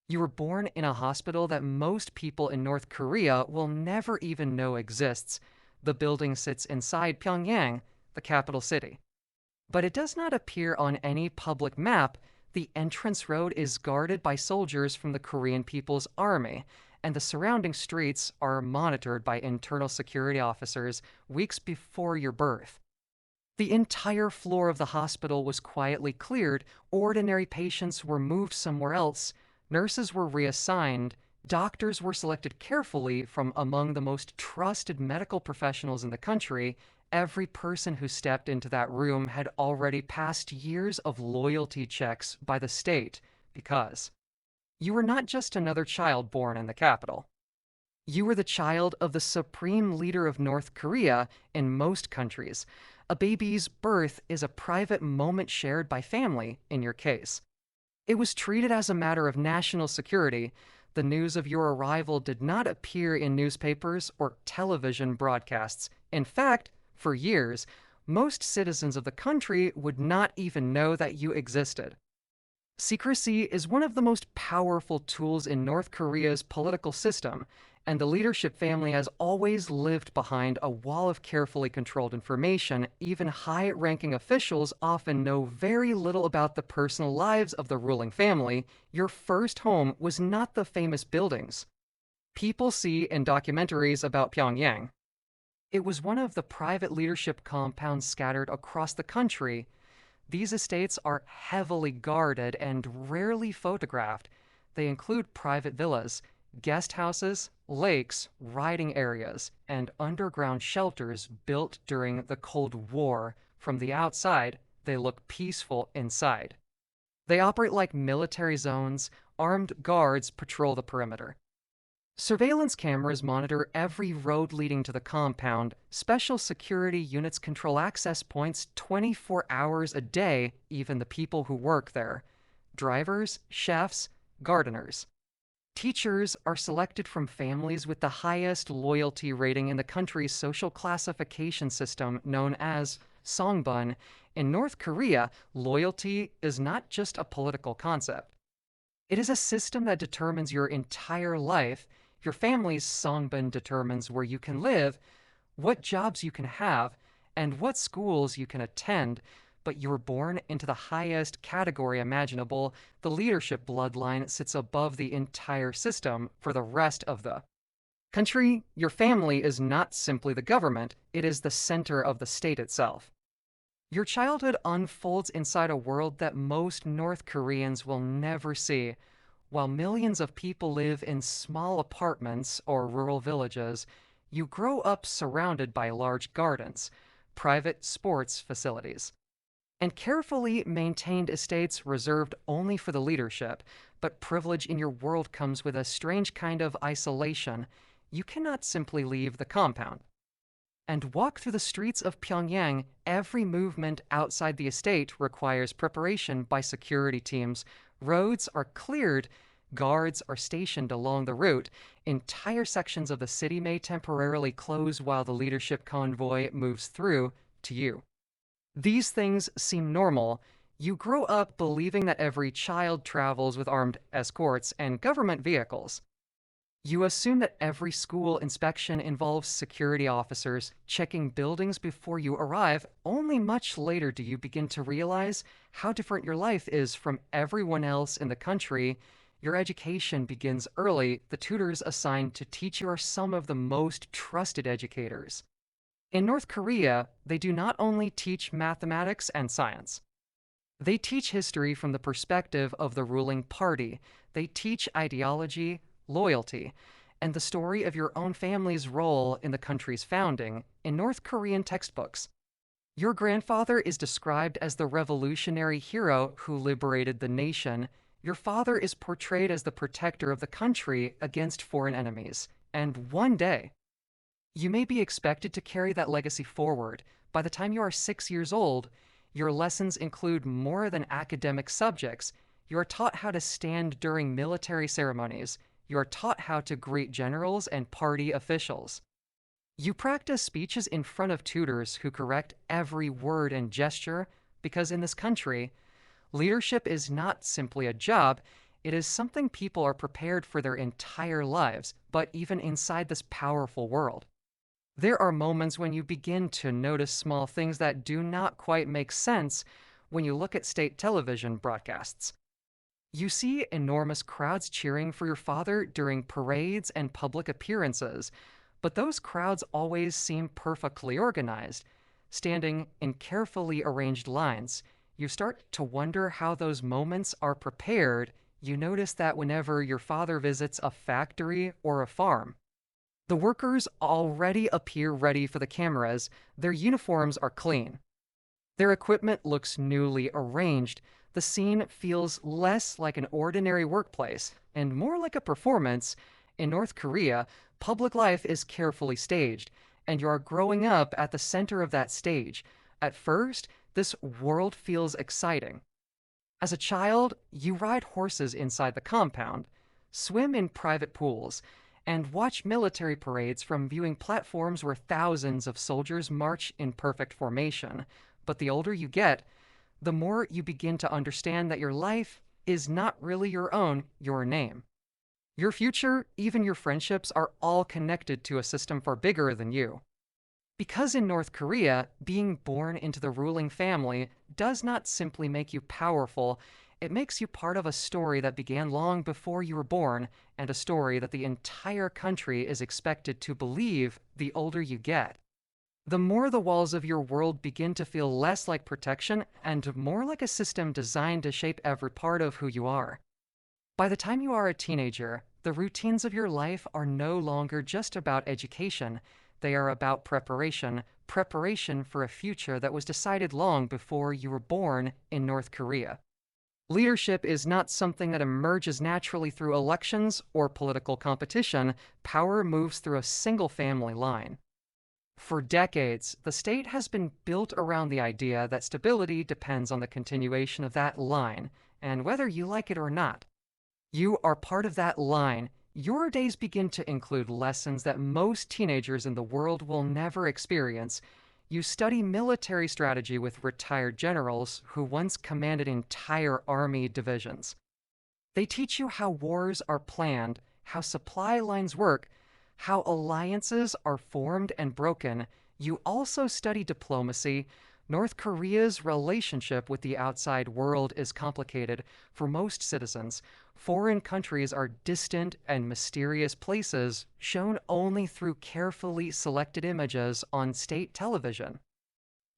You were born in a hospital that most people in North Korea will never even know exists. The building sits inside Pyongyang, the capital city. But it does not appear on any public map. The entrance road is guarded by soldiers from the Korean People's Army, and the surrounding streets are monitored by internal security officers weeks before your birth. The entire floor of the hospital was quietly cleared, ordinary patients were moved somewhere else, nurses were reassigned, doctors were selected carefully from among the most trusted medical professionals in the country. Every person who stepped into that room had already passed years of loyalty checks by the state because you were not just another child born in the capital. You were the child of the supreme leader of North Korea. In most countries, a baby's birth is a private moment shared by family, in your case. It was treated as a matter of national security. The news of your arrival did not appear in newspapers or television broadcasts. In fact, for years, most citizens of the country would not even know that you existed. Secrecy is one of the most powerful tools in North Korea's political system, and the leadership family has always lived behind a wall of carefully controlled information. Even high-ranking officials often know very little about the personal lives of the ruling family. Your first home was not the famous buildings people see in documentaries about Pyongyang. It was one of the private leadership compounds scattered across the country. These estates are heavily guarded and rarely photographed. They include private villas, guest houses, lakes, riding areas, and underground shelters built during the Cold War. From the outside, they look peaceful inside. They operate like military zones. Armed guards patrol the perimeter. Surveillance cameras monitor every road leading to the compound. Special security units control access points 24 hours a day, even the people who work there. Drivers, chefs, gardeners. Teachers are selected from families with the highest loyalty rating in the country's social classification system known as Songbun. In North Korea, loyalty is not just a political concept. It is a system that determines your entire life. Your family's Songbun determines where you can live, what jobs you can have, and what schools you can attend. But you were born into the highest category imaginable. The leadership bloodline sits above the entire system. For the rest of the country, your family is not simply the government, it is the center of the state itself. Your childhood unfolds inside a world that most North Koreans will never see. While millions of people live in small apartments or rural villages, you grow up surrounded by large gardens, private sports facilities, and carefully maintained estates reserved only for the leadership. But privilege in your world comes with a strange kind of isolation. You cannot simply leave the compound and walk through the streets of Pyongyang. Every movement outside the estate requires preparation by security teams. Roads are cleared, guards are stationed along the route. Entire sections of the city may temporarily close while the leadership convoy moves through to you. These things seem normal. You grow up believing that every child travels with armed escorts and government vehicles. You assume that every school inspection involves security officers checking buildings before you arrive. Only much later do you begin to realize how different your life is from everyone else in the country. Your education begins early. The tutors assigned to teach you are some of the most trusted educators. In North Korea, they do not only teach mathematics and science. They teach history from the perspective of the ruling party. They teach ideology, loyalty, and the story of your own family's role in the country's founding. In North Korean textbooks, your grandfather is described as the revolutionary hero who liberated the nation. Your father is portrayed as the protector of the country against foreign enemies. And one day, you may be expected to carry that legacy forward. By the time you are 6 years old, your lessons include more than academic subjects. You are taught how to stand during military ceremonies. You are taught how to greet generals and party officials. You practice speeches in front of tutors who correct every word and gesture, because in this country, leadership is not simply a job, It is something people are prepared for their entire lives, but even inside this powerful world. There are moments when you begin to notice small things that do not quite make sense when you look at state television broadcasts. You see enormous crowds cheering for your father during parades and public appearances, but those crowds always seem perfectly organized, standing in carefully arranged lines. You start to wonder how those moments are prepared. You notice that whenever your father visits a factory or a farm, the workers already appear ready for the cameras. Their uniforms are clean. Their equipment looks newly arranged. The scene feels less like an ordinary workplace and more like a performance. In North Korea, public life is carefully staged, and you are growing up at the center of that stage. At first, this world feels exciting. As a child, you ride horses inside the compound, swim in private pools, and watch military parades from viewing platforms where thousands of soldiers march in perfect formation. But the older you get, the more you begin to understand that your life is not really your own, your name. Your future, even your friendships, are all connected to a system far bigger than you. Because in North Korea, being born into the ruling family does not simply make you powerful, it makes you part of a story that began long before you were born, and a story that the entire country is expected to believe the older you get. The more the walls of your world begin to feel less like protection and more like a system designed to shape every part of who you are. By the time you are a teenager, the routines of your life are no longer just about education. They are about preparation for a future that was decided long before you were born in North Korea. Leadership is not something that emerges naturally through elections or political competition. Power moves through a single family line. For decades, the state has been built around the idea that stability depends on the continuation of that line, and whether you like it or not. You are part of that line. Your days begin to include lessons that most teenagers in the world will never experience. You study military strategy with retired generals who once commanded entire army divisions. They teach you how wars are planned, how supply lines work, how alliances are formed and broken. You also study diplomacy. North Korea's relationship with the outside world is complicated. For most citizens, foreign countries are distant and mysterious places shown only through carefully selected images on state television.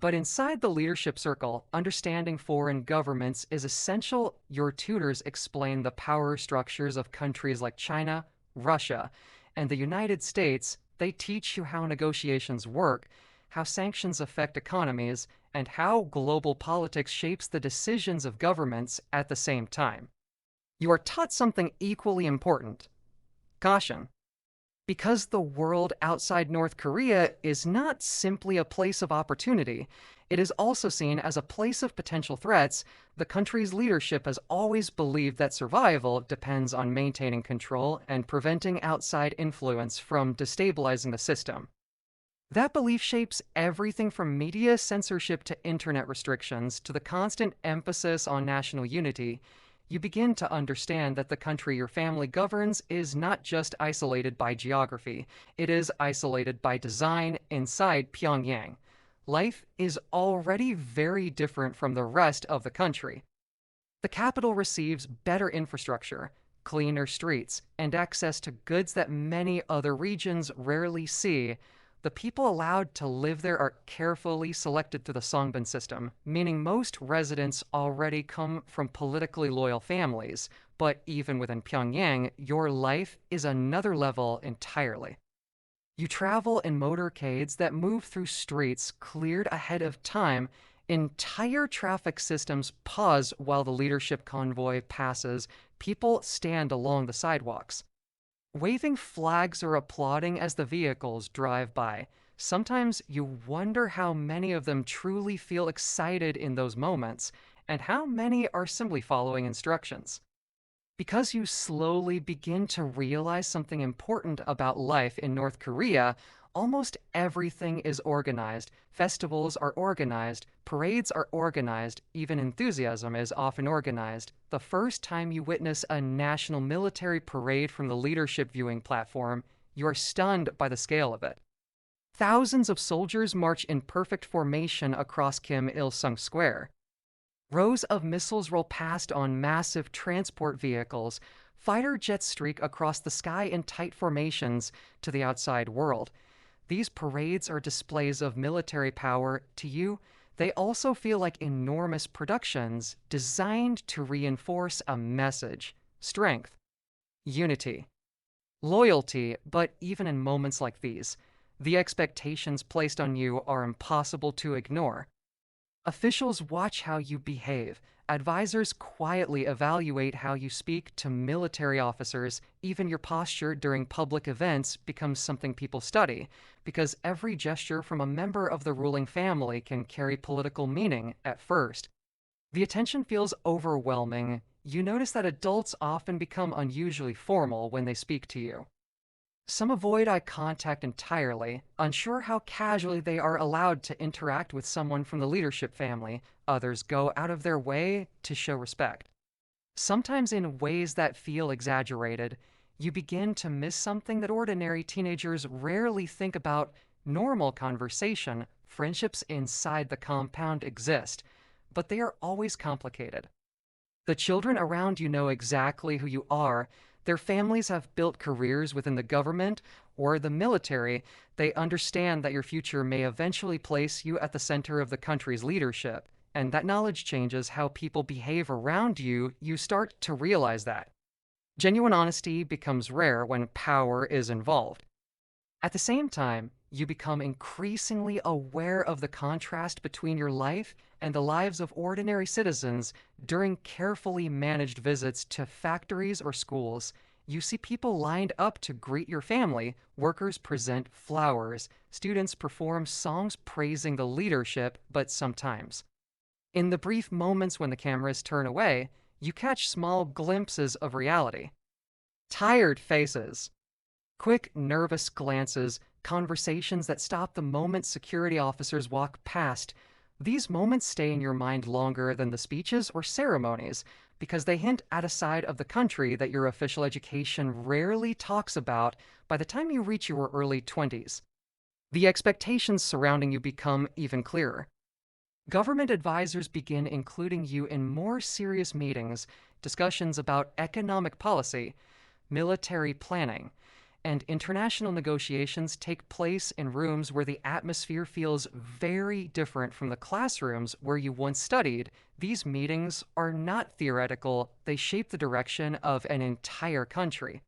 But inside the leadership circle, understanding foreign governments is essential. Your tutors explain the power structures of countries like China, Russia, and the United States. They teach you how negotiations work, how sanctions affect economies, and how global politics shapes the decisions of governments at the same time. You are taught something equally important: caution. Because the world outside North Korea is not simply a place of opportunity, it is also seen as a place of potential threats. The country's leadership has always believed that survival depends on maintaining control and preventing outside influence from destabilizing the system. That belief shapes everything from media censorship to internet restrictions to the constant emphasis on national unity. You begin to understand that the country your family governs is not just isolated by geography, it is isolated by design inside Pyongyang. Life is already very different from the rest of the country. The capital receives better infrastructure, cleaner streets, and access to goods that many other regions rarely see. The people allowed to live there are carefully selected through the Songbin system, meaning most residents already come from politically loyal families. But even within Pyongyang, your life is another level entirely. You travel in motorcades that move through streets cleared ahead of time. Entire traffic systems pause while the leadership convoy passes. People stand along the sidewalks, waving flags or applauding as the vehicles drive by. Sometimes you wonder how many of them truly feel excited in those moments, and how many are simply following instructions. Because you slowly begin to realize something important about life in North Korea, Almost everything is organized. Festivals are organized, parades are organized, even enthusiasm is often organized. The first time you witness a national military parade from the leadership viewing platform, you are stunned by the scale of it. Thousands of soldiers march in perfect formation across Kim Il sung Square. Rows of missiles roll past on massive transport vehicles. Fighter jets streak across the sky in tight formations to the outside world. These parades are displays of military power. To you, they also feel like enormous productions designed to reinforce a message: strength, unity, loyalty. But even in moments like these, the expectations placed on you are impossible to ignore. Officials watch how you behave. Advisors quietly evaluate how you speak to military officers. Even your posture during public events becomes something people study, because every gesture from a member of the ruling family can carry political meaning at first. The attention feels overwhelming. You notice that adults often become unusually formal when they speak to you. Some avoid eye contact entirely, unsure how casually they are allowed to interact with someone from the leadership family. Others go out of their way to show respect. Sometimes in ways that feel exaggerated. You begin to miss something that ordinary teenagers rarely think about: normal conversation. Friendships inside the compound exist, but they are always complicated. The children around you know exactly who you are. Their families have built careers within the government or the military. They understand that your future may eventually place you at the center of the country's leadership, and that knowledge changes how people behave around you. You start to realize that. Genuine honesty becomes rare when power is involved. At the same time, you become increasingly aware of the contrast between your life and the lives of ordinary citizens. During carefully managed visits to factories or schools, you see people lined up to greet your family. Workers present flowers. Students perform songs praising the leadership. But sometimes, in the brief moments when the cameras turn away, you catch small glimpses of reality. Tired faces, quick, nervous glances, conversations that stop the moment security officers walk past. These moments stay in your mind longer than the speeches or ceremonies, because they hint at a side of the country that your official education rarely talks about. By the time you reach your early 20s, the expectations surrounding you become even clearer. Government advisors begin including you in more serious meetings. Discussions about economic policy, military planning, and international negotiations take place in rooms where the atmosphere feels very different from the classrooms where you once studied. These meetings are not theoretical, they shape the direction of an entire country.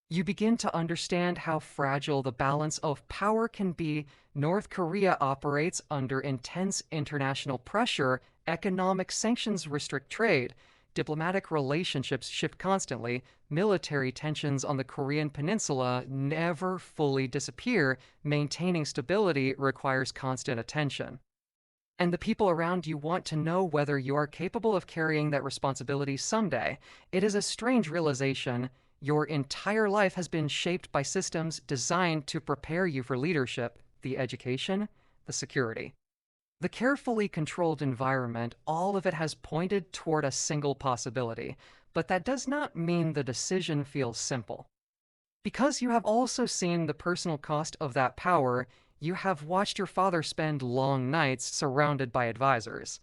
You begin to understand how fragile the balance of power can be. North Korea operates under intense international pressure. Economic sanctions restrict trade. Diplomatic relationships shift constantly. Military tensions on the Korean peninsula never fully disappear. Maintaining stability requires constant attention. And the people around you want to know whether you are capable of carrying that responsibility someday. It is a strange realization. Your entire life has been shaped by systems designed to prepare you for leadership: the education, the security, the carefully controlled environment. All of it has pointed toward a single possibility, but that does not mean the decision feels simple. Because you have also seen the personal cost of that power, you have watched your father spend long nights surrounded by advisors,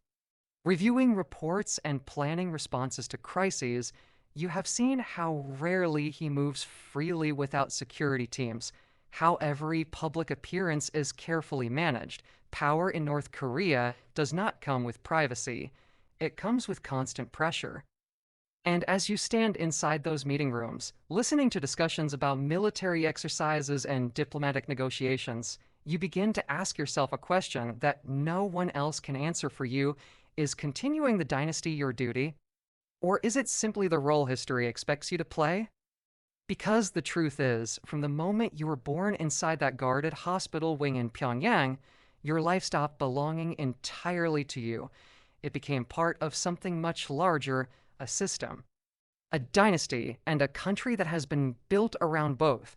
reviewing reports and planning responses to crises. You have seen how rarely he moves freely without security teams, how every public appearance is carefully managed. Power in North Korea does not come with privacy, it comes with constant pressure. And as you stand inside those meeting rooms, listening to discussions about military exercises and diplomatic negotiations, you begin to ask yourself a question that no one else can answer for you. Is continuing the dynasty your duty? Or is it simply the role history expects you to play? Because the truth is, from the moment you were born inside that guarded hospital wing in Pyongyang, your life stopped belonging entirely to you. It became part of something much larger: a system, a dynasty, and a country that has been built around both.